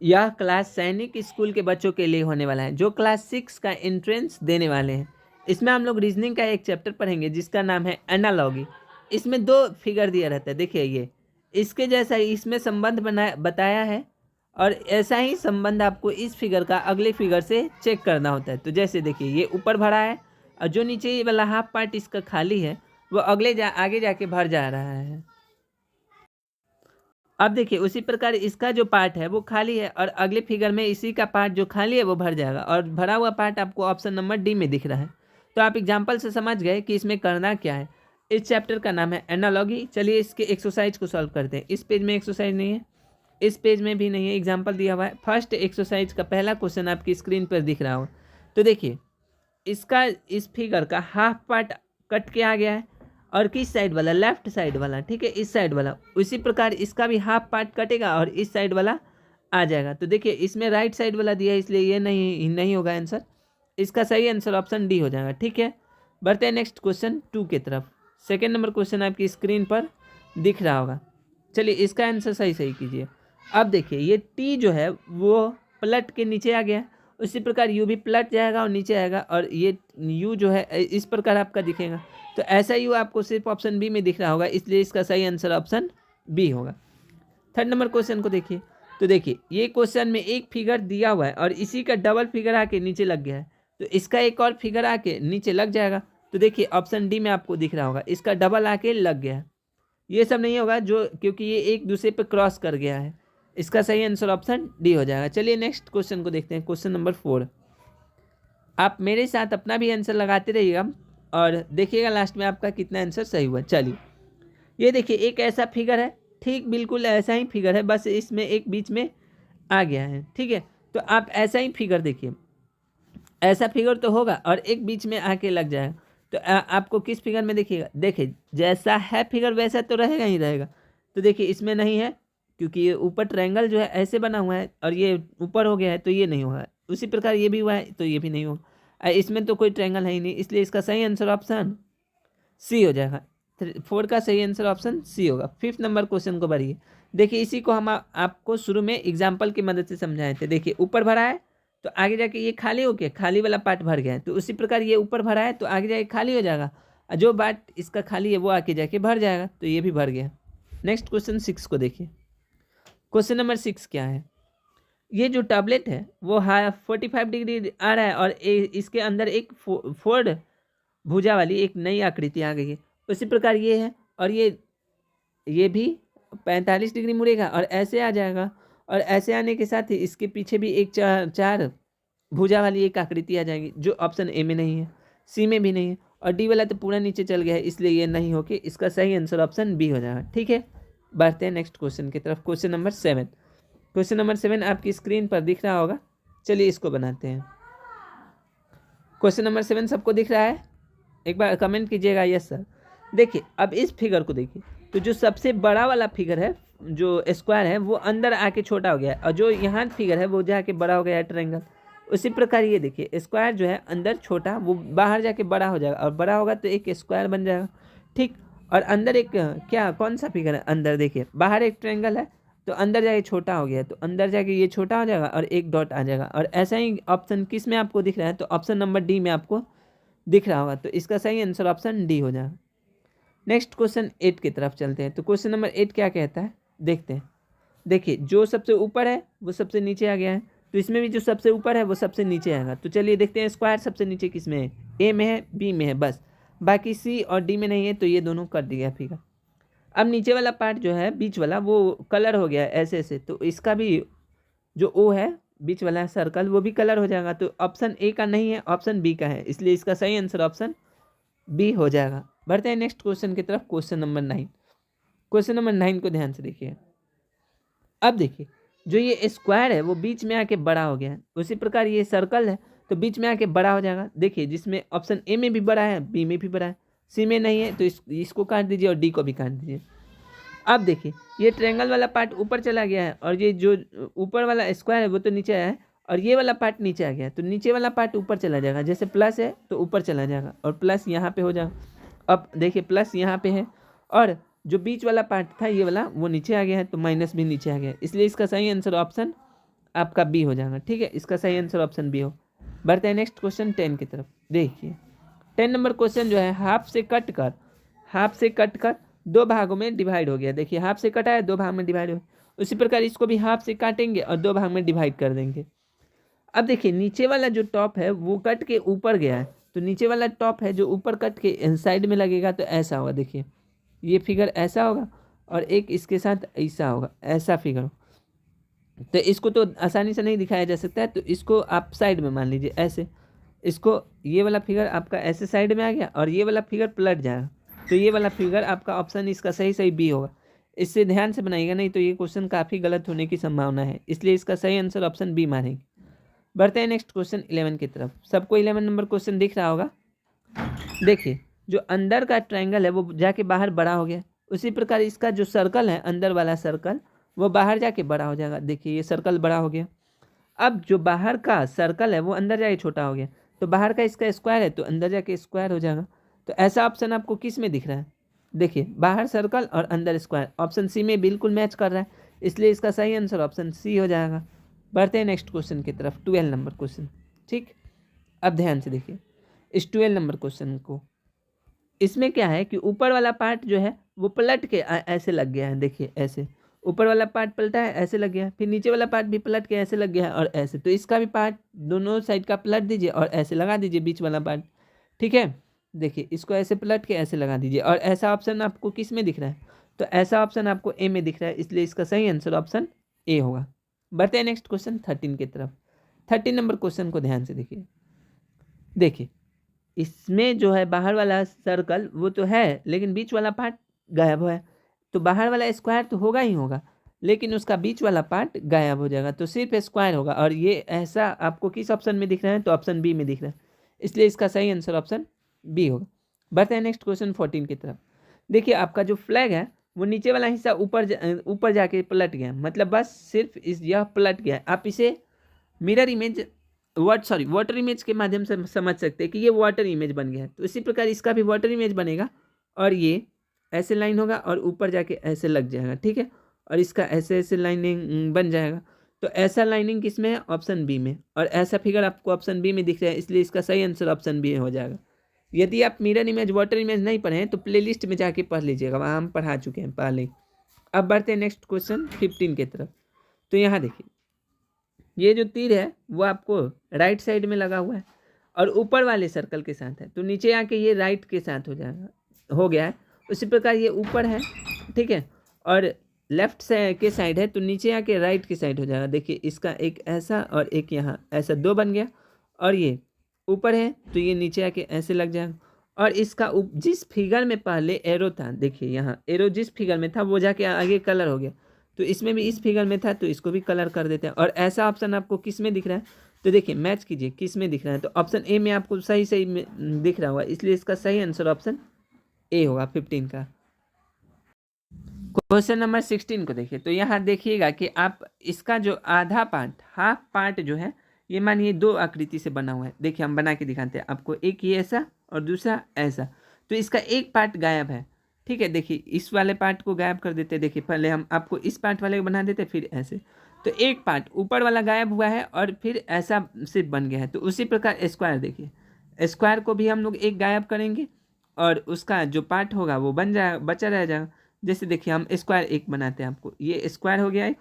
यह क्लास सैनिक स्कूल के बच्चों के लिए होने वाला है जो क्लास 6 का एंट्रेंस देने वाले हैं। इसमें हम लोग रीजनिंग का एक चैप्टर पढ़ेंगे जिसका नाम है एनालॉगी। इसमें दो फिगर दिया रहता है, देखिए ये इसके जैसा ही इसमें संबंध बताया है और ऐसा ही संबंध आपको इस फिगर का अगले फिगर से चेक करना होता है। तो जैसे देखिए ये ऊपर भरा है और जो नीचे ये वाला हाफ पार्ट इसका खाली है वो आगे जाके भर जा रहा है। अब देखिए उसी प्रकार इसका जो पार्ट है वो खाली है और अगले फिगर में इसी का पार्ट जो खाली है वो भर जाएगा और भरा हुआ पार्ट आपको ऑप्शन नंबर डी में दिख रहा है। तो आप एग्जाम्पल से समझ गए कि इसमें करना क्या है। इस चैप्टर का नाम है एनालॉगी। चलिए इसके एक्सरसाइज को सॉल्व करते हैं। इस पेज में एक्सरसाइज नहीं है, इस पेज में भी नहीं है, एग्जाम्पल दिया हुआ है। फर्स्ट एक्सरसाइज का पहला क्वेश्चन आपकी स्क्रीन पर दिख रहा हो। तो देखिए इसका इस फिगर का हाफ पार्ट कट के आ गया है और किस साइड वाला, लेफ्ट साइड वाला, ठीक है, इस साइड वाला। उसी प्रकार इसका भी हाफ पार्ट कटेगा और इस साइड वाला आ जाएगा। तो देखिए इसमें राइट साइड वाला दिया है इसलिए ये नहीं होगा आंसर। इसका सही आंसर ऑप्शन डी हो जाएगा। ठीक है, बढ़ते हैं नेक्स्ट क्वेश्चन 2 की तरफ। सेकेंड नंबर क्वेश्चन आपकी स्क्रीन पर दिख रहा होगा। चलिए इसका आंसर सही कीजिए। अब देखिए ये टी जो है वो पलट के नीचे आ गया, उसी प्रकार यू भी पलट जाएगा और नीचे आएगा और ये यू जो है इस प्रकार आपका दिखेगा। तो ऐसा यू आपको सिर्फ ऑप्शन बी में दिख रहा होगा, इसलिए इसका सही आंसर ऑप्शन बी होगा। थर्ड नंबर क्वेश्चन को देखिए। तो देखिए ये क्वेश्चन में एक फिगर दिया हुआ है और इसी का डबल फिगर आके नीचे लग गया है, तो इसका एक और फिगर आके नीचे लग जाएगा। तो देखिए ऑप्शन डी में आपको दिख रहा होगा, इसका डबल आके लग गया है। ये सब नहीं होगा जो, क्योंकि ये एक दूसरे पे क्रॉस कर गया है। इसका सही आंसर ऑप्शन डी हो जाएगा। चलिए नेक्स्ट क्वेश्चन को देखते हैं, क्वेश्चन नंबर 4। आप मेरे साथ अपना भी आंसर लगाते रहिएगा और देखिएगा लास्ट में आपका कितना आंसर सही हुआ। चलिए ये देखिए एक ऐसा फिगर है, ठीक बिल्कुल ऐसा ही फिगर है, बस इसमें एक बीच में आ गया है। ठीक है, तो आप ऐसा ही फिगर देखिए, ऐसा फिगर तो होगा और एक बीच में आके लग जाएगा। तो आपको किस फिगर में देखिएगा, देखिए जैसा है फिगर वैसा तो रहेगा ही रहेगा। तो देखिए इसमें नहीं है क्योंकि ये ऊपर ट्रायंगल जो है ऐसे बना हुआ है और ये ऊपर हो गया है तो ये नहीं होगा। उसी प्रकार ये भी हुआ है तो ये भी नहीं होगा। इसमें तो कोई ट्रायंगल है ही नहीं, इसलिए इसका सही आंसर ऑप्शन सी हो जाएगा। 4 का सही आंसर ऑप्शन सी होगा। 5th नंबर क्वेश्चन को बढ़िए। देखिए इसी को हम आपको शुरू में एग्जाम्पल की मदद से समझाए थे। देखिए ऊपर भरा है तो आगे जाके ये खाली हो गया, खाली वाला पार्ट भर गया है। तो उसी प्रकार ये ऊपर भरा है तो आगे जाके खाली हो जाएगा, जो पार्ट इसका खाली है वो आके जाके भर जाएगा। तो ये भी भर गया। नेक्स्ट क्वेश्चन 6 को देखिए। क्वेश्चन नंबर 6 क्या है, ये जो टैबलेट है वो 45 डिग्री आ रहा है और इसके अंदर एक फोर्ड भुजा वाली एक नई आकृति आ गई है। उसी प्रकार ये है और ये भी 45 डिग्री मुड़ेगा और ऐसे आ जाएगा और ऐसे आने के साथ ही इसके पीछे भी एक चार भुजा वाली एक आकृति आ जाएगी, जो ऑप्शन ए में नहीं है, सी में भी नहीं है और डी वाला तो पूरा नीचे चल गया है, इसलिए ये नहीं होके इसका सही आंसर ऑप्शन बी हो जाएगा। ठीक है, बढ़ते हैं नेक्स्ट क्वेश्चन की तरफ। Question number 7। क्वेश्चन नंबर 7 आपकी स्क्रीन पर दिख रहा होगा। चलिए इसको बनाते हैं। क्वेश्चन नंबर 7 सबको दिख रहा है? एक बार कमेंट कीजिएगा यस सर। देखिए अब इस फिगर को देखिए, तो जो सबसे बड़ा वाला फिगर है जो स्क्वायर है वो अंदर आके छोटा हो गया है और जो यहाँ फिगर है वो जाके बड़ा हो गया है, ट्रायंगल। उसी प्रकार ये देखिए स्क्वायर जो है अंदर छोटा, वो बाहर जाके बड़ा हो जाएगा और बड़ा होगा तो एक स्क्वायर बन जाएगा। ठीक, और अंदर एक क्या कौन सा फिगर है, अंदर देखिए बाहर एक ट्रायंगल है तो अंदर जाके छोटा हो गया है, तो अंदर जाके ये छोटा हो जाएगा और एक डॉट आ जाएगा। और ऐसा ही ऑप्शन किस में आपको दिख रहा है, तो ऑप्शन नंबर डी में आपको दिख रहा होगा। तो इसका सही आंसर ऑप्शन डी हो जाएगा। नेक्स्ट क्वेश्चन 8 की तरफ चलते हैं। तो क्वेश्चन नंबर 8 क्या कहता है देखते हैं। देखिए जो सबसे ऊपर है वो सबसे नीचे आ गया है, तो इसमें भी जो सबसे ऊपर है वो सबसे नीचे आएगा। तो चलिए देखते हैं स्क्वायर सबसे नीचे किस में है, ए में है, बी में है, बस बाकी सी और डी में नहीं है, तो ये दोनों कर दिया फिगर। अब नीचे वाला पार्ट जो है बीच वाला वो कलर हो गया है ऐसे ऐसे, तो इसका भी जो ओ है बीच वाला सर्कल वो भी कलर हो जाएगा। तो ऑप्शन ए का नहीं है, ऑप्शन बी का है, इसलिए इसका सही आंसर ऑप्शन बी हो जाएगा। बढ़ते हैं नेक्स्ट क्वेश्चन की तरफ। Question number 9। क्वेश्चन नंबर 9 को ध्यान से देखिए। अब देखिए जो ये स्क्वायर है वो बीच में आके बड़ा हो गया है, उसी प्रकार ये सर्कल है तो बीच में आके बड़ा हो जाएगा। देखिए जिसमें ऑप्शन ए में भी बड़ा है, बी में भी बड़ा है, सी में नहीं है, तो इसको काट दीजिए और डी को भी काट दीजिए। अब देखिए ये ट्रायंगल वाला पार्ट ऊपर चला गया है और ये जो ऊपर वाला स्क्वायर है वो तो नीचे आया है और ये वाला पार्ट नीचे आ गया है, तो नीचे वाला पार्ट ऊपर चला जाएगा। जैसे प्लस है तो ऊपर चला जाएगा और प्लस यहाँ पे हो जाएगा। अब देखिए प्लस यहाँ पे है और जो बीच वाला पार्ट था ये वाला वो नीचे आ गया है, तो माइनस भी नीचे आ गया है, इसलिए इसका सही आंसर ऑप्शन आपका बी हो जाएगा। ठीक है, इसका सही आंसर ऑप्शन बी हो। बढ़ते हैं नेक्स्ट क्वेश्चन 10 की तरफ। देखिए 10 नंबर क्वेश्चन जो है हाफ से कट कर दो भागों में डिवाइड हो गया। देखिए हाफ से कटा है, दो भाग में डिवाइड हो गया। उसी प्रकार इसको भी हाफ से काटेंगे और दो भाग में डिवाइड कर देंगे। अब देखिए नीचे वाला जो टॉप है वो कट के ऊपर गया है, तो नीचे वाला टॉप है जो ऊपर कट के साइड में लगेगा, तो ऐसा होगा। देखिए ये फिगर ऐसा होगा और एक इसके साथ ऐसा होगा, ऐसा फिगर। तो इसको तो आसानी से नहीं दिखाया जा सकता है, तो इसको आप साइड में मान लीजिए ऐसे। इसको ये वाला फिगर आपका ऐसे साइड में आ गया और ये वाला फिगर पलट जाएगा, तो ये वाला फिगर आपका ऑप्शन इसका सही बी होगा। इससे ध्यान से बनाइएगा, नहीं तो ये क्वेश्चन काफ़ी गलत होने की संभावना है, इसलिए इसका सही आंसर ऑप्शन बी मानेंगे। बढ़ते हैं नेक्स्ट क्वेश्चन 11 की तरफ। सबको 11 नंबर क्वेश्चन दिख रहा होगा। देखिए जो अंदर का ट्रायंगल है वो जाके बाहर बड़ा हो गया, उसी प्रकार इसका जो सर्कल है अंदर वाला सर्कल वो बाहर जाके बड़ा हो जाएगा। देखिए ये सर्कल बड़ा हो गया। अब जो बाहर का सर्कल है वो अंदर जाके छोटा हो गया, तो बाहर का इसका स्क्वायर है तो अंदर जाके स्क्वायर हो जाएगा। तो ऐसा ऑप्शन आपको किस में दिख रहा है? देखिए बाहर सर्कल और अंदर स्क्वायर, ऑप्शन सी में बिल्कुल मैच कर रहा है, इसलिए इसका सही आंसर ऑप्शन सी हो जाएगा। बढ़ते हैं नेक्स्ट क्वेश्चन की तरफ, 12 नंबर क्वेश्चन। ठीक, अब ध्यान से देखिए इस 12 नंबर क्वेश्चन को। इसमें क्या है कि ऊपर वाला पार्ट जो है वो पलट के ऐसे लग गया है। देखिए ऐसे ऊपर वाला पार्ट पलटा है, ऐसे लग गया है, फिर नीचे वाला पार्ट भी पलट के ऐसे लग गया है और ऐसे। तो इसका भी पार्ट दोनों साइड का पलट दीजिए और ऐसे लगा दीजिए बीच वाला पार्ट। ठीक है, देखिए इसको ऐसे पलट के ऐसे लगा दीजिए और ऐसा ऑप्शन आपको किस में दिख रहा है? तो ऐसा ऑप्शन आपको ए में दिख रहा है, इसलिए इसका सही आंसर ऑप्शन ए होगा। बढ़ते हैं नेक्स्ट क्वेश्चन 13 की तरफ। 13 नंबर क्वेश्चन को ध्यान से देखिए। देखिए इसमें जो है बाहर वाला सर्कल वो तो है, लेकिन बीच वाला पार्ट गायब है, तो बाहर वाला स्क्वायर तो होगा ही होगा, लेकिन उसका बीच वाला पार्ट गायब हो जाएगा, तो सिर्फ स्क्वायर होगा। और ये ऐसा आपको किस ऑप्शन में दिख रहा है? तो ऑप्शन बी में दिख रहा है, इसलिए इसका सही आंसर ऑप्शन बी होगा। बढ़ते हैं नेक्स्ट क्वेश्चन 14 की तरफ। देखिए आपका जो फ्लैग है वो नीचे वाला हिस्सा ऊपर जाके पलट गया, मतलब बस सिर्फ यह पलट गया। आप इसे मिरर इमेज वाटर इमेज के माध्यम से समझ सकते हैं कि ये वाटर इमेज बन गया है, तो इसी प्रकार इसका भी वाटर इमेज बनेगा और ये ऐसे लाइन होगा और ऊपर जाके ऐसे लग जाएगा। ठीक है, और इसका ऐसे ऐसे लाइनिंग बन जाएगा। तो ऐसा लाइनिंग किस में है? ऑप्शन बी में। और ऐसा फिगर आपको ऑप्शन बी में दिख रहा है, इसलिए इसका सही आंसर ऑप्शन बी हो जाएगा। यदि आप मिरर इमेज वाटर इमेज नहीं पढ़े हैं तो प्लेलिस्ट में जाके पढ़ लीजिएगा, वहाँ हम पढ़ा चुके हैं पहले। अब बढ़ते हैं नेक्स्ट क्वेश्चन 15 की तरफ। तो यहाँ देखिए ये जो तीर है वो आपको राइट साइड में लगा हुआ है और ऊपर वाले सर्कल के साथ है, तो नीचे आके ये राइट के साथ हो गया है। उसी प्रकार ये ऊपर है, ठीक है, और लेफ्ट के साइड है, तो नीचे आके राइट की साइड हो जाएगा। देखिए इसका एक ऐसा और एक यहाँ ऐसा दो बन गया, और ये ऊपर है तो ये नीचे आके ऐसे लग जाएगा। और इसका जिस फिगर में पहले एरो था, देखिए यहाँ एरो जिस फिगर में था वो जाके आगे कलर हो गया, तो इसमें भी इस फिगर में था तो इसको भी कलर कर देते हैं। और ऐसा ऑप्शन आपको किस में दिख रहा है? तो देखिए मैच कीजिए किस में दिख रहा है, तो ऑप्शन ए में आपको सही में दिख रहा होगा, इसलिए इसका सही आंसर ऑप्शन ए होगा 15 का। क्वेश्चन नंबर 16 को देखिए। तो यहाँ देखिएगा कि आप इसका जो आधा पार्ट, हाफ पार्ट जो है, ये मानिए दो आकृति से बना हुआ है। देखिए हम बना के दिखाते हैं आपको, एक ये ऐसा और दूसरा ऐसा। तो इसका एक पार्ट गायब है, ठीक है। देखिए इस वाले पार्ट को गायब कर देते हैं। देखिए पहले हम आपको इस पार्ट वाले को बना देते फिर ऐसे, तो एक पार्ट ऊपर वाला गायब हुआ है और फिर ऐसा सिर्फ बन गया है। तो उसी प्रकार स्क्वायर, देखिए स्क्वायर को भी हम लोग एक गायब करेंगे और उसका जो पार्ट होगा वो बचा रह जाएगा। जैसे देखिए हम स्क्वायर एक बनाते हैं, आपको ये स्क्वायर हो गया एक,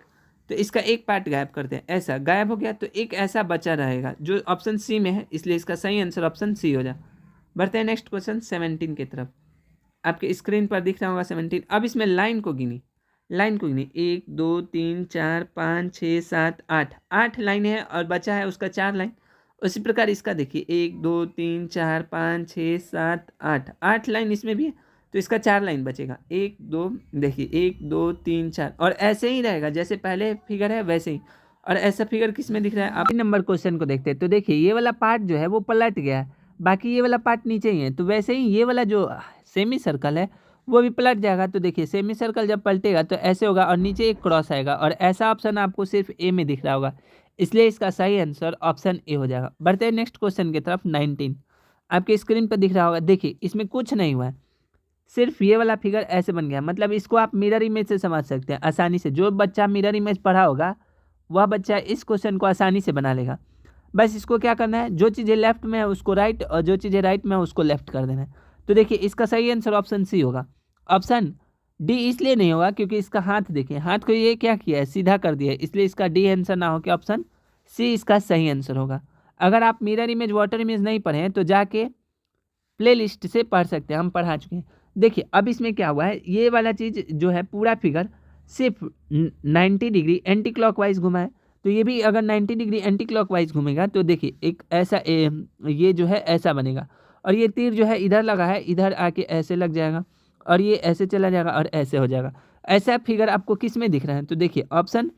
तो इसका एक पार्ट गायब करते हैं, ऐसा गायब हो गया, तो एक ऐसा बचा रहेगा जो ऑप्शन सी में है, इसलिए इसका सही आंसर ऑप्शन सी हो जाए। बढ़ते हैं नेक्स्ट क्वेश्चन 17 की तरफ। आपके स्क्रीन पर दिख रहा होगा 17। अब इसमें लाइन को गिनी 1 2 3 4 5 6 7 8 लाइन है और बचा है उसका 4 लाइन। उसी प्रकार इसका देखिए 1 2 3 4 5 6 7 8 लाइन इसमें भी है, तो इसका 4 लाइन बचेगा। 1 2, देखिए 1 2 3 4, और ऐसे ही रहेगा जैसे पहले फिगर है वैसे ही। और ऐसा फिगर किस में दिख रहा है? आप नंबर क्वेश्चन को देखते हैं। तो देखिए ये वाला पार्ट जो है वो पलट गया है, बाकी ये वाला पार्ट नीचे ही है, तो वैसे ही ये वाला जो सेमी सर्कल है वो भी पलट जाएगा। तो देखिए सेमी सर्कल जब पलटेगा तो ऐसे होगा और नीचे एक क्रॉस आएगा, और ऐसा ऑप्शन आपको सिर्फ ए में दिख रहा होगा, इसलिए इसका सही आंसर ऑप्शन ए हो जाएगा। बढ़ते हैं नेक्स्ट क्वेश्चन की तरफ 19। आपके स्क्रीन पर दिख रहा होगा, देखिए इसमें कुछ नहीं हुआ है, सिर्फ ये वाला फिगर ऐसे बन गया। मतलब इसको आप मिरर इमेज से समझ सकते हैं आसानी से। जो बच्चा मिरर इमेज पढ़ा होगा वह बच्चा इस क्वेश्चन को आसानी से बना लेगा। बस इसको क्या करना है, जो चीज़ें लेफ्ट में है उसको राइट और जो चीज़ें राइट में है उसको लेफ्ट कर देना है। तो देखिए इसका सही आंसर ऑप्शन सी होगा। ऑप्शन डी इसलिए नहीं होगा क्योंकि इसका हाथ देखिए, हाथ को ये क्या किया है, सीधा कर दिया है, इसलिए इसका डी आंसर ना हो कि ऑप्शन सी इसका सही आंसर होगा। अगर आप मिरर इमेज वाटर इमेज नहीं पढ़े हैं तो जाके प्ले लिस्ट से पढ़ सकते हैं, हम पढ़ा चुके हैं। देखिए अब इसमें क्या हुआ है, ये वाला चीज़ जो है पूरा फिगर सिर्फ 90 डिग्री एंटी क्लॉकवाइज घुमा है। तो ये भी अगर 90 डिग्री एंटी क्लॉकवाइज घूमेगा तो देखिए एक ऐसा ये जो है ऐसा बनेगा, और ये तीर जो है इधर लगा है, इधर आके ऐसे लग जाएगा, और ये ऐसे चला जाएगा और ऐसे हो जाएगा। ऐसा फिगर आपको किस में दिख रहा है, तो देखिए ऑप्शन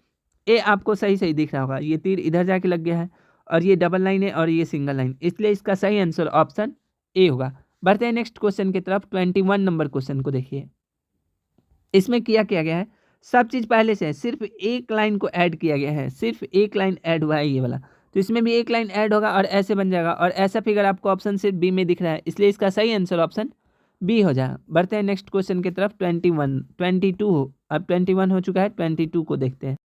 ए आपको सही सही दिख रहा होगा। ये तीर इधर जाके लग गया है और ये डबल लाइन है और ये सिंगल लाइन, इसलिए इसका सही आंसर ऑप्शन ए होगा। बढ़ते हैं नेक्स्ट क्वेश्चन की तरफ। 21 नंबर क्वेश्चन को देखिए। इसमें किया गया है, सब चीज़ पहले से है, सिर्फ एक लाइन को ऐड किया गया है, सिर्फ एक लाइन ऐड हुआ है ये वाला। तो इसमें भी एक लाइन ऐड होगा और ऐसे बन जाएगा, और ऐसा फिगर आपको ऑप्शन सिर्फ बी में दिख रहा है, इसलिए इसका सही आंसर ऑप्शन बी हो जाएगा। बढ़ते हैं नेक्स्ट क्वेश्चन की तरफ। 22 अब 21 हो चुका है, 22 को देखते हैं।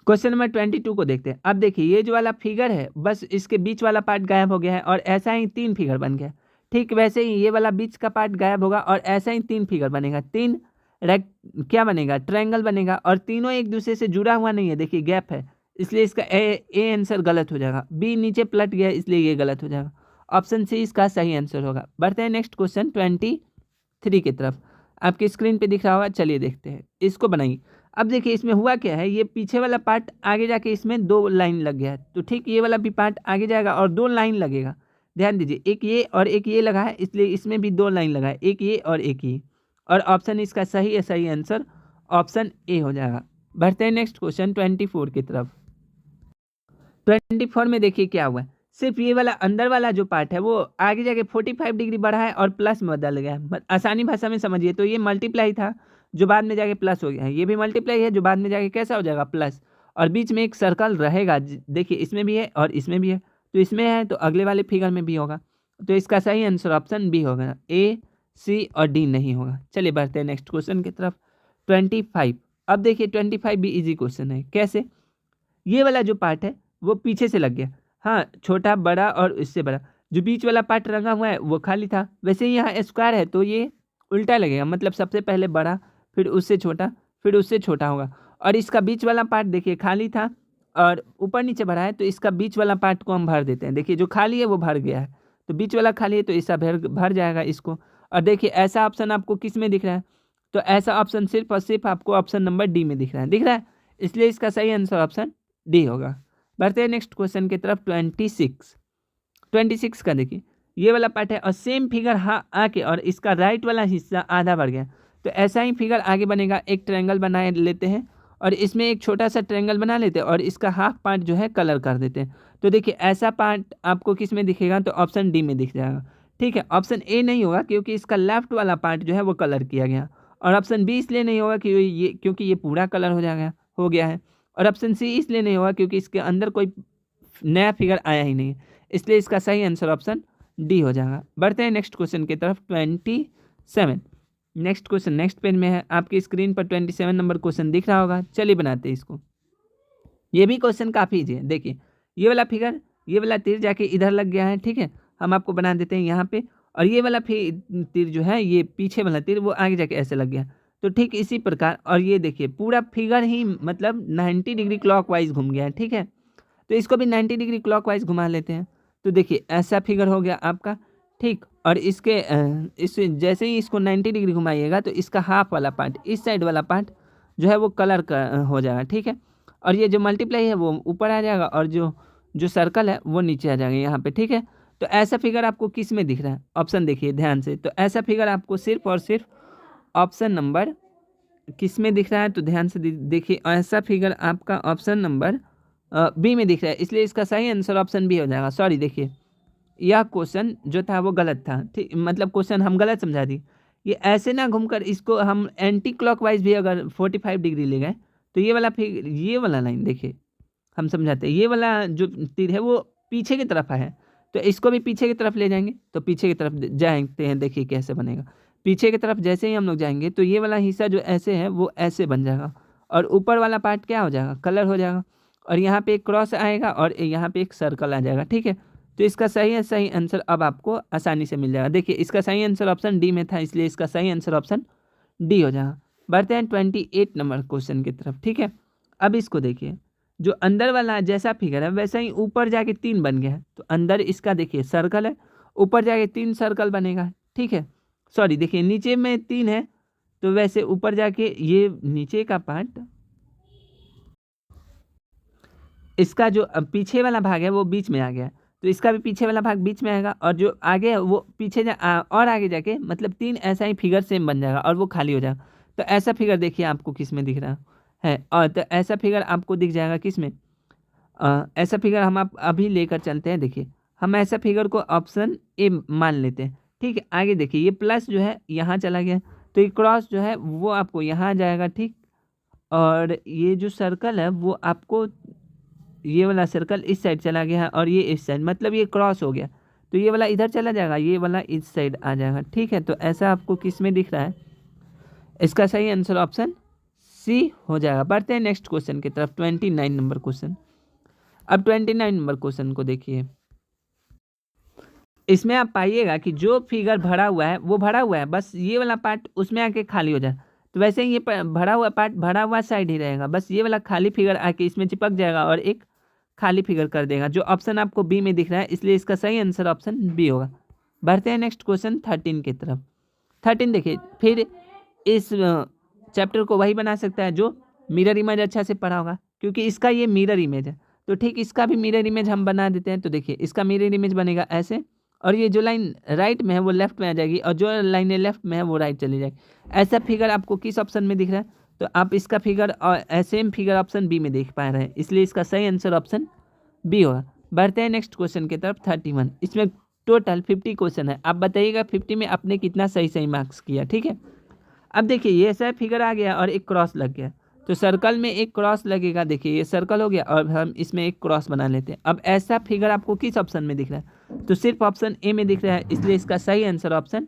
क्वेश्चन नंबर 22 को देखते हैं। अब देखिए ये जो वाला फिगर है बस इसके बीच वाला पार्ट गायब हो गया है और ऐसा ही 3 फिगर बन गया। ठीक वैसे ही ये वाला बीच का पार्ट गायब होगा और ऐसा ही 3 फिगर बनेगा, 3 क्या बनेगा, ट्रायंगल बनेगा, और तीनों एक दूसरे से जुड़ा हुआ नहीं है, देखिए गैप है, इसलिए इसका ए आंसर गलत हो जाएगा। बी नीचे पलट गया इसलिए ये गलत हो जाएगा। ऑप्शन सी इसका सही आंसर होगा। बढ़ते हैं नेक्स्ट क्वेश्चन 23 की तरफ। आपकी स्क्रीन पे दिख रहा होगा, चलिए देखते हैं, इसको बनाइए। अब देखिए इसमें हुआ क्या है, ये पीछे वाला पार्ट आगे जाके इसमें 2 लाइन लग गया है, तो ठीक ये वाला भी पार्ट आगे जाएगा और 2 लाइन लगेगा। ध्यान दीजिए, एक ये और एक ये लगा है, इसलिए इसमें भी 2 लाइन लगा है, एक ये और एक ये, और ऑप्शन इसका सही है, सही आंसर ऑप्शन ए हो जाएगा। बढ़ते हैं नेक्स्ट क्वेश्चन 24 की तरफ। 24 में देखिए क्या हुआ है, सिर्फ ये वाला अंदर वाला जो पार्ट है वो आगे जाके 45 डिग्री बढ़ा है और प्लस में बदल गया है। आसानी भाषा में समझिए तो ये मल्टीप्लाई था जो बाद में जाके प्लस हो गया है, ये भी मल्टीप्लाई है जो बाद में जाके कैसा हो जाएगा, प्लस, और बीच में एक सर्कल रहेगा, देखिए इसमें भी है और इसमें भी है, तो इसमें है तो अगले वाले फिगर में भी होगा, तो इसका सही आंसर ऑप्शन बी होगा, ए सी और डी नहीं होगा। चलिए बढ़ते हैं नेक्स्ट क्वेश्चन की तरफ। 25 अब देखिए 25 भी इजी क्वेश्चन है। कैसे, ये वाला जो पार्ट है वो पीछे से लग गया, हाँ छोटा बड़ा और इससे बड़ा, जो बीच वाला पार्ट रंगा हुआ है वो खाली था। वैसे ही यहाँ स्क्वायर है तो ये उल्टा लगेगा, मतलब सबसे पहले बड़ा फिर उससे छोटा फिर उससे छोटा होगा, और इसका बीच वाला पार्ट देखिए खाली था और ऊपर नीचे भरा है, तो इसका बीच वाला पार्ट को हम भर देते हैं। देखिए जो खाली है वो भर गया है, तो बीच वाला खाली है तो इसका भर जाएगा इसको। और देखिए ऐसा ऑप्शन आपको किस में दिख रहा है, तो ऐसा ऑप्शन सिर्फ और सिर्फ आपको ऑप्शन नंबर डी में दिख रहा है, इसलिए इसका सही आंसर ऑप्शन डी होगा। बढ़ते हैं नेक्स्ट क्वेश्चन की तरफ। 26 का देखिए ये वाला पार्ट है और सेम फिगर आके और इसका राइट वाला हिस्सा आधा बढ़ गया, तो ऐसा ही फिगर आगे बनेगा। एक ट्रायंगल बना लेते हैं और इसमें एक छोटा सा ट्रायंगल बना लेते हैं और इसका हाफ पार्ट जो है कलर कर देते हैं, तो देखिए ऐसा पार्ट आपको किस में दिखेगा, तो ऑप्शन डी में दिख जाएगा। ठीक है, ऑप्शन ए नहीं होगा क्योंकि इसका लेफ्ट वाला पार्ट जो है वो कलर किया गया, और ऑप्शन बी इसलिए नहीं होगा क्योंकि ये पूरा कलर हो गया है, और ऑप्शन सी इसलिए नहीं होगा क्योंकि इसके अंदर कोई नया फिगर आया ही नहीं है, इसलिए इसका सही आंसर ऑप्शन डी हो जाएगा। बढ़ते हैं नेक्स्ट क्वेश्चन की तरफ। 27 नेक्स्ट क्वेश्चन नेक्स्ट पेज में है, आपकी स्क्रीन पर 27 नंबर क्वेश्चन दिख रहा होगा। चलिए बनाते हैं इसको। ये भी क्वेश्चन काफ़ी ईजी है। देखिए ये वाला फिगर, ये वाला तीर जाके इधर लग गया है, ठीक है, हम आपको बना देते हैं यहाँ पे, और ये वाला तीर जो है ये पीछे वाला तीर वो आगे जाके ऐसे लग गया, तो ठीक इसी प्रकार, और ये देखिए पूरा फिगर ही मतलब 90 डिग्री क्लॉकवाइज घूम गया है, ठीक है, तो इसको भी 90 डिग्री क्लॉकवाइज घुमा लेते हैं, तो देखिए ऐसा फिगर हो गया आपका, ठीक, और इसके जैसे ही इसको 90 डिग्री घुमाइएगा तो इसका हाफ वाला पार्ट, इस साइड वाला पार्ट जो है वो कलर हो जाएगा, ठीक है, और ये जो मल्टीप्लाई है वो ऊपर आ जाएगा और जो सर्कल है वो नीचे आ जाएगा यहाँ पे, ठीक है। तो ऐसा फिगर आपको किस में दिख रहा है, ऑप्शन देखिए ध्यान से, तो ऐसा फिगर आपको सिर्फ और सिर्फ ऑप्शन नंबर किस में दिख रहा है, तो ध्यान से देखिए, ऐसा फिगर आपका ऑप्शन नंबर बी में दिख रहा है, इसलिए इसका सही आंसर ऑप्शन बी हो जाएगा। सॉरी देखिए यह क्वेश्चन जो था वो गलत था, ठीक, मतलब क्वेश्चन हम गलत समझा दी। ये ऐसे ना घूमकर इसको हम एंटी क्लॉकवाइज भी अगर 45 डिग्री ले गए तो ये वाला लाइन देखिए हम समझाते हैं, ये वाला जो तीर है वो पीछे की तरफ है, तो इसको भी पीछे की तरफ ले जाएंगे, तो पीछे की तरफ जाते हैं, देखिए कैसे बनेगा। पीछे की तरफ जैसे ही हम लोग जाएंगे तो ये वाला हिस्सा जो ऐसे है वो ऐसे बन जाएगा, और ऊपर वाला पार्ट क्या हो जाएगा, कलर हो जाएगा, और यहाँ पे एक क्रॉस आएगा और यहाँ पे एक सर्कल आ जाएगा। ठीक है, तो इसका सही आंसर अब आपको आसानी से मिल जाएगा। देखिए इसका सही आंसर ऑप्शन डी में था, इसलिए इसका सही आंसर ऑप्शन डी हो जाएगा। बढ़ते हैं 28 नंबर क्वेश्चन की तरफ। ठीक है, अब इसको देखिए, जो अंदर वाला जैसा फिगर है वैसा ही ऊपर जाके 3 बन गया है। तो अंदर इसका देखिए सर्कल है, ऊपर जाके 3 सर्कल बनेगा। ठीक है, सॉरी देखिए नीचे में 3 है, तो वैसे ऊपर जाके ये नीचे का पार्ट, इसका जो पीछे वाला भाग है वो बीच में आ गया, तो इसका भी पीछे वाला भाग बीच में आएगा, और जो आगे है वो पीछे और आगे जाके मतलब 3 ऐसा ही फिगर सेम बन जाएगा और वो खाली हो जाएगा। तो ऐसा फिगर देखिए आपको किस में दिख रहा है, और तो ऐसा फिगर आपको दिख जाएगा किस में, ऐसा फिगर हम आप अभी लेकर चलते हैं। देखिए हम ऐसा फिगर को ऑप्शन ए मान लेते हैं। ठीक है, आगे देखिए ये प्लस जो है यहाँ चला गया, तो ये क्रॉस जो है वो आपको यहाँ आ जाएगा। ठीक, और ये जो सर्कल है वो आपको, ये वाला सर्कल इस साइड चला गया है और ये इस साइड, मतलब ये क्रॉस हो गया, तो ये वाला इधर चला जाएगा, ये वाला इस साइड आ जाएगा। ठीक है, तो ऐसा आपको किस में दिख रहा है, इसका सही आंसर ऑप्शन सी हो जाएगा। बढ़ते हैं नेक्स्ट क्वेश्चन की तरफ, 29 नंबर क्वेश्चन। अब 29 नंबर क्वेश्चन को देखिए, इसमें आप पाइएगा कि जो फिगर भरा हुआ है वो भरा हुआ है, बस ये वाला पार्ट उसमें आके खाली हो जाए। तो वैसे ही ये भरा हुआ पार्ट भरा हुआ साइड ही रहेगा, बस ये वाला खाली फिगर आके इसमें चिपक जाएगा और एक खाली फिगर कर देगा, जो ऑप्शन आपको बी में दिख रहा है, इसलिए इसका सही आंसर ऑप्शन बी होगा। बढ़ते हैं नेक्स्ट क्वेश्चन 13 की तरफ। 13 देखिए, फिर इस चैप्टर को वही बना सकता है जो मिरर इमेज अच्छा से पढ़ा होगा, क्योंकि इसका ये मिरर इमेज है, तो ठीक इसका भी मिरर इमेज हम बना देते हैं। तो देखिए इसका मिरर इमेज बनेगा ऐसे, और ये जो लाइन राइट में है वो लेफ्ट में आ जाएगी, और जो लाइन लेफ्ट में है वो राइट चली जाएगी। ऐसा फिगर आपको किस ऑप्शन में दिख रहा है, तो आप इसका फिगर और सेम फिगर ऑप्शन बी में देख पा रहे हैं, इसलिए इसका सही आंसर ऑप्शन बी होगा। बढ़ते हैं नेक्स्ट क्वेश्चन की तरफ 31। इसमें टोटल 50 क्वेश्चन है, आप बताइएगा 50 में आपने कितना सही मार्क्स किया। ठीक है, अब देखिए ये ऐसा फिगर आ गया और एक क्रॉस लग गया, तो सर्कल में एक क्रॉस लगेगा। देखिए ये सर्कल हो गया और हम इसमें एक क्रॉस बना लेते हैं। अब ऐसा फिगर आपको किस ऑप्शन में दिख रहा है, तो सिर्फ ऑप्शन ए में दिख रहा है, इसलिए इसका सही आंसर ऑप्शन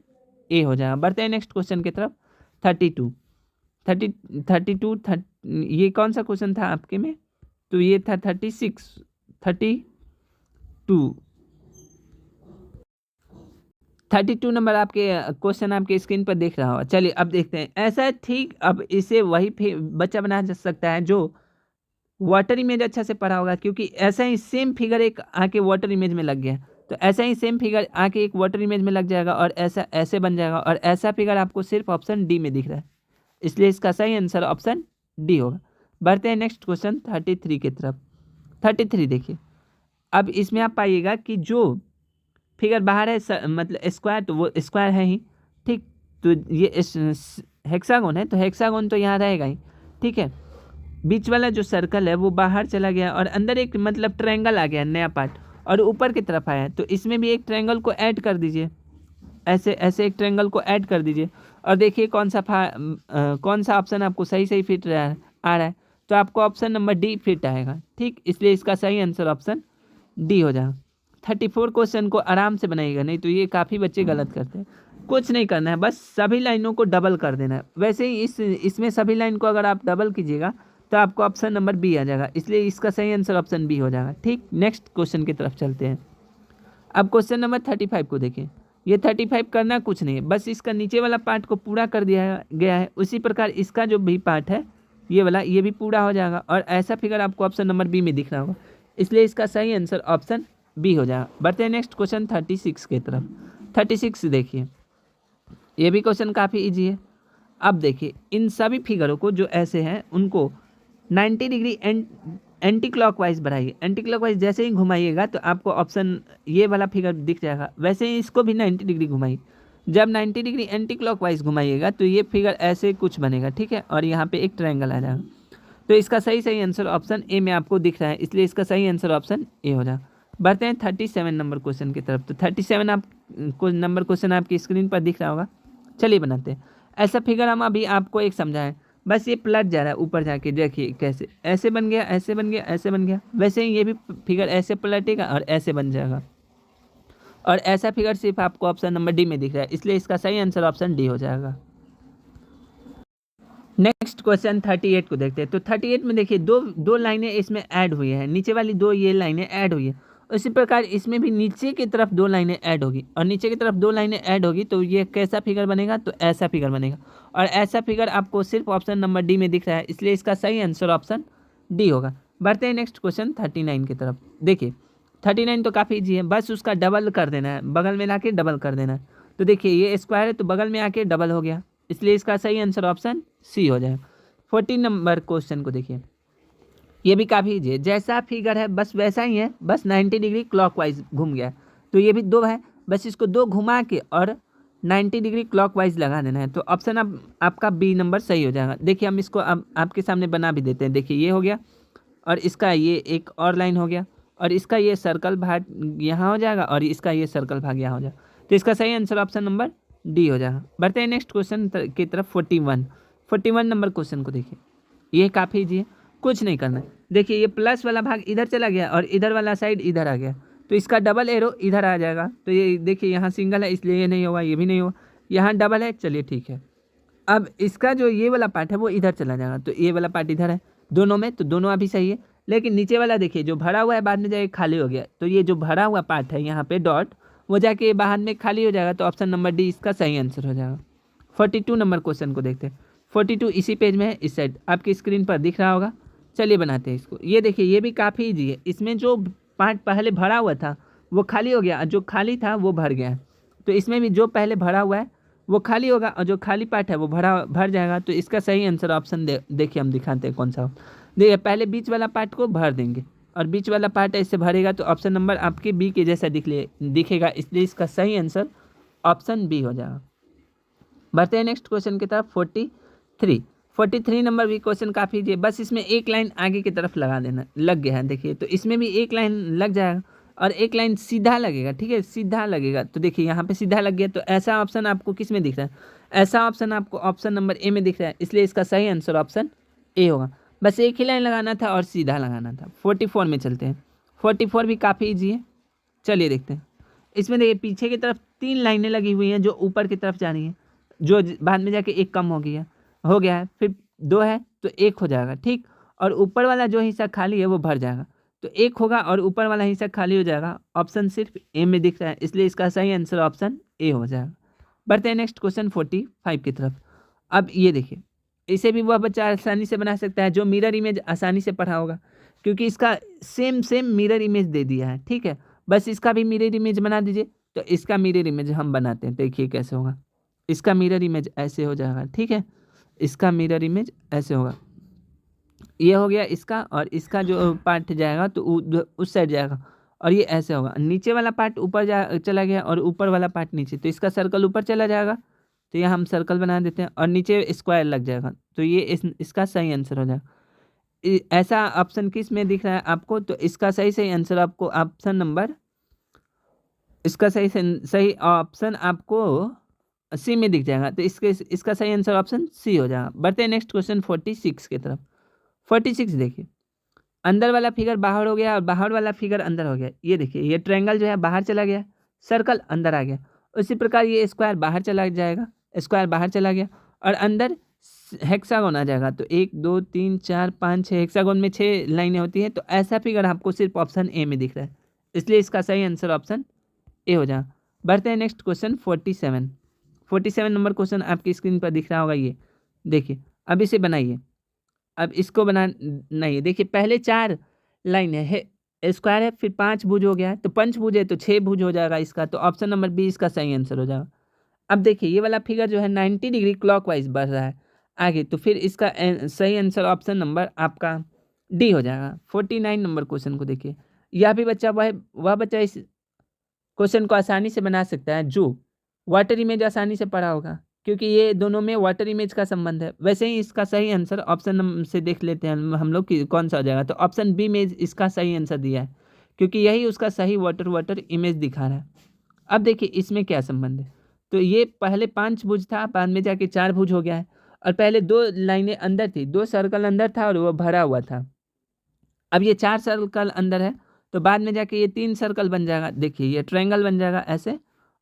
ए हो जाएगा। बढ़ते हैं नेक्स्ट क्वेश्चन की तरफ 32। ये कौन सा क्वेश्चन था आपके में, तो ये था 32 नंबर आपके क्वेश्चन आपके स्क्रीन पर देख रहा होगा। चलिए अब देखते हैं, ऐसा ठीक अब इसे वही बच्चा बना जा सकता है जो वाटर इमेज अच्छा से पढ़ा होगा, क्योंकि ऐसा ही सेम फिगर एक आके वाटर इमेज में लग गया, तो ऐसा ही सेम फिगर आके एक वाटर इमेज में लग जाएगा और ऐसा ऐसे बन जाएगा, और ऐसा फिगर आपको सिर्फ ऑप्शन डी में दिख रहा है, इसलिए इसका सही आंसर ऑप्शन डी होगा। बढ़ते हैं नेक्स्ट क्वेश्चन 33 की तरफ। 33 देखिए, अब इसमें आप पाइएगा कि जो फिगर बाहर है मतलब स्क्वायर, तो वो स्क्वायर है ही। ठीक, तो ये हेक्सागोन है, तो हेक्सागोन तो यहाँ रहेगा ही। ठीक है, बीच वाला जो सर्कल है वो बाहर चला गया और अंदर एक मतलब ट्रायंगल आ गया नया पार्ट, और ऊपर की तरफ आया, तो इसमें भी एक ट्रायंगल को ऐड कर दीजिए, ऐसे ऐसे एक ट्रायंगल को ऐड कर दीजिए, और देखिए कौन सा ऑप्शन आपको सही फिट आ रहा है, तो आपको ऑप्शन नंबर डी फिट आएगा। ठीक, इसलिए इसका सही आंसर ऑप्शन डी हो जाएगा। 34 क्वेश्चन को आराम से बनाइएगा, नहीं तो ये काफ़ी बच्चे गलत करते हैं। कुछ नहीं करना है, बस सभी लाइनों को डबल कर देना है। वैसे ही इसमें सभी लाइन को अगर आप डबल कीजिएगा तो आपको ऑप्शन नंबर बी आ जाएगा, इसलिए इसका सही आंसर ऑप्शन बी हो जाएगा। ठीक, नेक्स्ट क्वेश्चन की तरफ चलते हैं। अब क्वेश्चन नंबर 35 को देखें। ये 35 करना कुछ नहीं है, बस इसका नीचे वाला पार्ट को पूरा कर दिया गया है, उसी प्रकार इसका जो भी पार्ट है ये वाला, ये भी पूरा हो जाएगा, और ऐसा फिगर आपको ऑप्शन नंबर बी में दिख रहा होगा, इसलिए इसका सही आंसर ऑप्शन बी हो जाएगा। बढ़ते हैं नेक्स्ट क्वेश्चन 36 की तरफ। 36 देखिए, ये भी क्वेश्चन काफ़ी इजी है। अब देखिए इन सभी फिगरों को जो ऐसे हैं उनको 90 डिग्री एंटी क्लॉकवाइज बढ़ाइए। एंटी क्लॉकवाइज जैसे ही घुमाइएगा तो आपको ऑप्शन ये वाला फिगर दिख जाएगा, वैसे ही इसको भी 90 डिग्री घुमाइए। जब 90 डिग्री एंटी क्लॉकवाइज घुमाइएगा तो ये फिगर ऐसे कुछ बनेगा। ठीक है, और यहाँ पे एक ट्रायंगल आ जाएगा, तो इसका सही आंसर ऑप्शन ए में आपको दिख रहा है, इसलिए इसका सही आंसर ऑप्शन ए हो जाएगा। बढ़ते हैं 37 नंबर क्वेश्चन की तरफ। तो 37 नंबर क्वेश्चन आपकी स्क्रीन पर दिख रहा होगा। चलिए बनाते हैं। ऐसा फिगर हम अभी आपको एक समझाएं, बस ये पलट जा रहा है ऊपर जाके, देखिए कैसे, ऐसे बन गया, ऐसे बन गया, ऐसे बन गया, वैसे ही ये भी फिगर ऐसे पलटेगा और ऐसे बन जाएगा, और ऐसा फिगर सिर्फ आपको ऑप्शन नंबर डी में दिख रहा है, इसलिए इसका सही आंसर ऑप्शन डी हो जाएगा। नेक्स्ट क्वेश्चन 38 को देखते हैं। तो 38 में देखिए दो लाइनें इसमें ऐड हुई है, नीचे वाली दो ये लाइनें ऐड हुई है। उसी प्रकार इसमें भी नीचे की तरफ दो लाइनें ऐड होगी, और नीचे की तरफ दो लाइनें ऐड होगी तो ये कैसा फिगर बनेगा, तो ऐसा फिगर बनेगा। और ऐसा फिगर आपको सिर्फ ऑप्शन नंबर डी में दिख रहा है, इसलिए इसका सही आंसर ऑप्शन डी होगा। बढ़ते हैं नेक्स्ट क्वेश्चन 39 की तरफ। देखिए 39 तो काफ़ी ईजी है, बस उसका डबल कर देना है, बगल में लाके डबल कर देना है। तो देखिए ये स्क्वायर है तो बगल में आके डबल हो गया, इसलिए इसका सही आंसर ऑप्शन सी हो जाएगा। 14 नंबर क्वेश्चन को देखिए, ये भी काफ़ी ईजी है, जैसा फिगर है बस वैसा ही है, बस 90 डिग्री क्लॉकवाइज घूम गया। तो ये भी दो है, बस इसको दो घुमा के और 90 डिग्री क्लॉकवाइज लगा देना है। तो ऑप्शन अब आपका बी नंबर सही हो जाएगा। देखिए हम इसको अब आपके सामने बना भी देते हैं। देखिए ये हो गया, और इसका ये एक और लाइन हो गया, और इसका ये सर्कल भाग यहाँ हो जाएगा, और इसका ये सर्कल भाग यहाँ हो जाएगा। तो इसका सही आंसर ऑप्शन नंबर डी हो जाएगा। बढ़ते हैं नेक्स्ट क्वेश्चन की तरफ। 41 नंबर क्वेश्चन को देखिए, ये काफ़ी ईजी है, कुछ नहीं करना है। देखिए ये प्लस वाला भाग इधर चला गया और इधर वाला साइड इधर आ गया, तो इसका डबल एरो इधर आ जाएगा। तो ये देखिए यहाँ सिंगल है इसलिए ये नहीं होगा, ये भी नहीं होगा, यहाँ डबल है, चलिए ठीक है। अब इसका जो ये वाला पार्ट है वो इधर चला जाएगा, तो ये वाला पार्ट इधर है दोनों में, तो दोनों अभी सही है। लेकिन नीचे वाला देखिए जो भरा हुआ है बाद में जाके खाली हो गया, तो ये जो भरा हुआ पार्ट है यहाँ पे डॉट, वो जाके बाहर में खाली हो जाएगा। तो ऑप्शन नंबर डी इसका सही आंसर हो जाएगा। 42 नंबर क्वेश्चन को देखते हैं। 42 इसी पेज में है, इस साइड आपकी स्क्रीन पर दिख रहा होगा। चलिए बनाते हैं इसको। ये देखिए ये भी काफ़ी ईजी है, इसमें जो पार्ट पहले भरा हुआ था वो खाली हो गया, जो खाली था वो भर गया। तो इसमें भी जो पहले भरा हुआ है वो खाली होगा, और जो खाली पार्ट है वो भर जाएगा। तो इसका सही आंसर ऑप्शन देखिए हम दिखाते हैं कौन सा हो। देखिए पहले बीच वाला पार्ट को भर देंगे, और बीच वाला पार्ट ऐसे भरेगा, तो ऑप्शन नंबर आपके बी के जैसा दिखेगा, इसलिए इसका सही आंसर ऑप्शन बी हो जाएगा। बढ़ते हैं नेक्स्ट क्वेश्चन की तरफ। 43 नंबर भी क्वेश्चन काफ़ी ईजी है, बस इसमें एक लाइन आगे की तरफ लगा देना, लग गया है। देखिए तो इसमें भी एक लाइन लग जाएगा और एक लाइन सीधा लगेगा, ठीक है, सीधा लगेगा। तो देखिए यहाँ पे सीधा लग गया, तो ऐसा ऑप्शन आपको किस में दिख रहा है, ऐसा ऑप्शन आपको ऑप्शन नंबर ए में दिख रहा है, इसलिए इसका सही आंसर ऑप्शन ए होगा। बस एक ही लाइन लगाना था और सीधा लगाना था। 44 में चलते हैं। 44 भी काफ़ी ईजी है, चलिए देखते हैं। इसमें देखिए पीछे की तरफ 3 लाइनें लगी हुई हैं जो ऊपर की तरफ जा रही हैं, जो बाद में जाके एक कम हो गया है, फिर 2 है तो 1 हो जाएगा, ठीक। और ऊपर वाला जो हिस्सा खाली है वो भर जाएगा, तो 1 होगा और ऊपर वाला हिस्सा खाली हो जाएगा। ऑप्शन सिर्फ ए में दिख रहा है, इसलिए इसका सही आंसर ऑप्शन ए हो जाएगा। बढ़ते हैं नेक्स्ट क्वेश्चन 45 की तरफ। अब ये देखिए, इसे भी वह बच्चा आसानी से बना सकता है जो मिरर इमेज आसानी से पढ़ा होगा, क्योंकि इसका सेम मिरर इमेज दे दिया है, ठीक है। बस इसका भी मिरर इमेज बना दीजिए। तो इसका मिरर इमेज हम बनाते हैं, देखिए कैसे होगा। इसका मिरर इमेज ऐसे हो जाएगा, ठीक है, इसका मिरर इमेज ऐसे होगा। ये हो गया इसका, और इसका जो पार्ट जाएगा तो उस साइड जाएगा, और ये ऐसे होगा। नीचे वाला पार्ट ऊपर चला गया और ऊपर वाला पार्ट नीचे, तो इसका सर्कल ऊपर चला जाएगा, तो ये हम सर्कल बना देते हैं, और नीचे स्क्वायर लग जाएगा। तो ये इसका सही आंसर हो जाएगा। ऐसा ऑप्शन किस में दिख रहा है आपको, तो इसका सही आंसर आपको ऑप्शन नंबर, इसका सही ऑप्शन आपको सी में दिख जाएगा। तो इसका सही आंसर ऑप्शन सी हो जाएगा। बढ़ते हैं नेक्स्ट क्वेश्चन 46 की तरफ। 46 देखिए, अंदर वाला फिगर बाहर हो गया और बाहर वाला फिगर अंदर हो गया। ये देखिए ये ट्रायंगल जो है बाहर चला गया, सर्कल अंदर आ गया। उसी प्रकार ये स्क्वायर बाहर चला जाएगा, स्क्वायर बाहर चला गया, और अंदर हेक्सागोन आ जाएगा। तो 1 2 3 4 5 6 हेक्सागोन में 6 लाइनें होती हैं। तो ऐसा फिगर आपको सिर्फ ऑप्शन ए में दिख रहा है, इसलिए इसका सही आंसर ऑप्शन ए हो जाएगा। बढ़ते हैं नेक्स्ट क्वेश्चन 47 नंबर क्वेश्चन आपकी स्क्रीन पर दिख रहा होगा। ये देखिए, अब इसे बनाइए। अब इसको बनाना है, देखिए पहले 4 लाइन है, स्क्वायर है, फिर 5 भुज हो गया है, तो पंचभुज है तो 6 भुज हो जाएगा इसका। तो ऑप्शन नंबर बी इसका सही आंसर हो जाएगा। अब देखिए ये वाला फिगर जो है 90 डिग्री क्लॉकवाइज बढ़ रहा है आगे, तो फिर इसका सही आंसर ऑप्शन नंबर आपका डी हो जाएगा। 49 नंबर क्वेश्चन को देखिए, यह भी बच्चा वह बच्चा इस क्वेश्चन को आसानी से बना सकता है जो वाटर इमेज आसानी से पढ़ा होगा, क्योंकि ये दोनों में वाटर इमेज का संबंध है। वैसे ही इसका सही आंसर ऑप्शन से देख लेते हैं हम लोग कि कौन सा हो जाएगा। तो ऑप्शन बी में इसका सही आंसर दिया है, क्योंकि यही उसका सही वाटर इमेज दिखा रहा है। अब देखिए इसमें क्या संबंध है, तो ये पहले 5 भुज था, बाद में जाके 4 भुज हो गया है, और पहले 2 लाइनें अंदर थी, 2 सर्कल अंदर था और वो भरा हुआ था। अब ये 4 सर्कल अंदर है, तो बाद में जाके ये 3 सर्कल बन जाएगा। देखिए ये ट्रायंगल बन जाएगा ऐसे,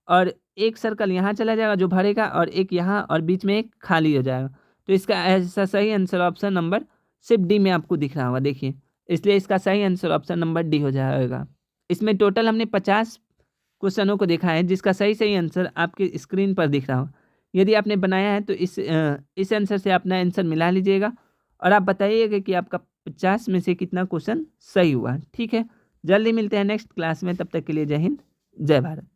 और एक सर्कल यहाँ चला जाएगा जो भरेगा, और एक यहाँ, और बीच में एक खाली हो जाएगा। तो इसका ऐसा सही आंसर ऑप्शन नंबर सिर्फ डी में आपको दिख रहा होगा, देखिए, इसलिए इसका सही आंसर ऑप्शन नंबर डी हो जाएगा। इसमें टोटल हमने 50 क्वेश्चनों को देखा है, जिसका सही सही आंसर आपके स्क्रीन पर दिख रहा हो। यदि आपने बनाया है तो इस आंसर से अपना आंसर मिला लीजिएगा और आप बताइएगा कि आपका 50 में से कितना क्वेश्चन सही हुआ। ठीक है, जल्दी मिलते हैं नेक्स्ट क्लास में, तब तक के लिए जय हिंद, जय भारत।